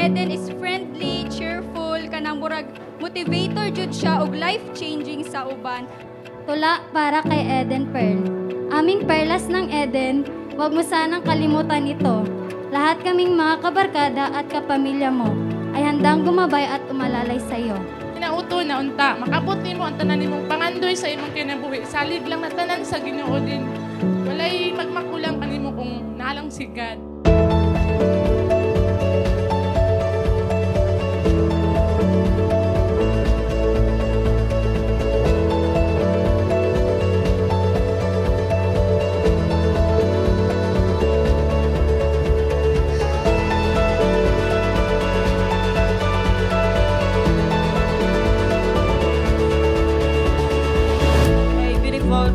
Eden is friendly, cheerful, kanang murag motivator jud siya og life-changing sa uban. Tula para kay Eden Pearl. Aming perlas ng Eden, huwag mo sanang kalimutan ito. Lahat kaming mga kabarkada at kapamilya mo ay handang gumabay at umalalay sa iyo. Pinauto na unta, makabot nimo ang tanan nimong pangandoy sa imong kinabuhi. Salig lang na tanan sa Ginoo din. Walay magmakulang kanimo kung nalang si God.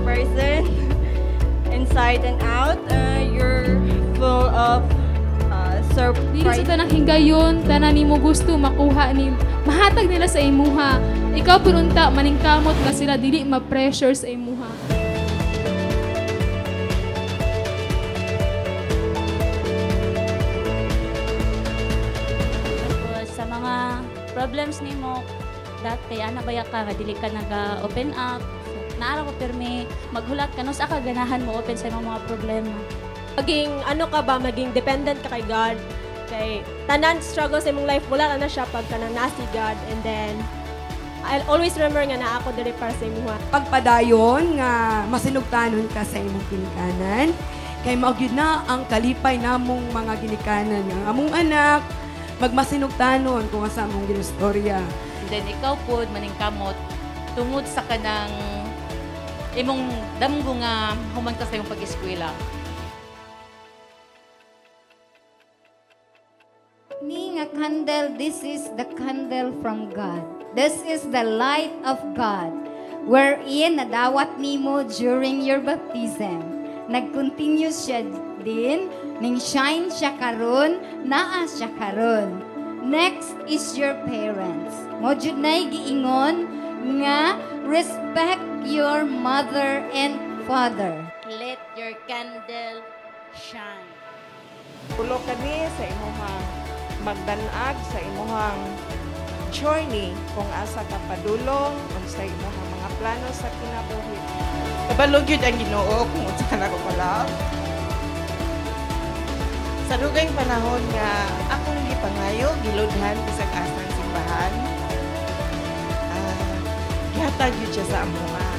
Person inside and out, you're full of Dili sa surprise. tanang hingayon, tanan nimo gusto makuha ni mahatag nila sa imuha. Ikaw pirunta maningkamot ka sila dili ma-pressure sa imuha. Sa mga problems nimo, dati ana baya ka nga dili ka naga-open up. Naara ko pirmi maghulat ka no sa kaganahan mo open sa imong mga problema. Maging ano ka ba, maging dependent ka kay God. Kay tanan struggle sa imong life, wala na siya pagka na si God. And then, I'll always remember nga na ako dili para sa imuha. Pagpadayon nga masinugtanon ka sa imong ginikanan, kay mao gyud na ang kalipay namong mga ginikanan nga among anak magmasinugtanon kung asa among ginustorya. Then ikaw pod maningkamot tungod sa kanang imong damgo nga human ka sa imong pag-eskwela. Ni nga candle, this is the candle from God. This is the light of God, wherein nadawat nimo during your baptism. Nag-continue siya din, ning shine siya karon, naa siya karon. Next is your parents. Mo jud nay giingon nga respect your mother and father. Let your candle shine. Pulo kami sa imuhang magdanag sa imuhang journey kung asa ka padulong sa imuhang mga plano sa kinabuhi. Kabalog yun ang Ginoo kung unsa ka nako pala. Sa dugay panahon nga akong gipangayo, giludhan bisag asang simbahan. Gihatag yun siya sa amuha.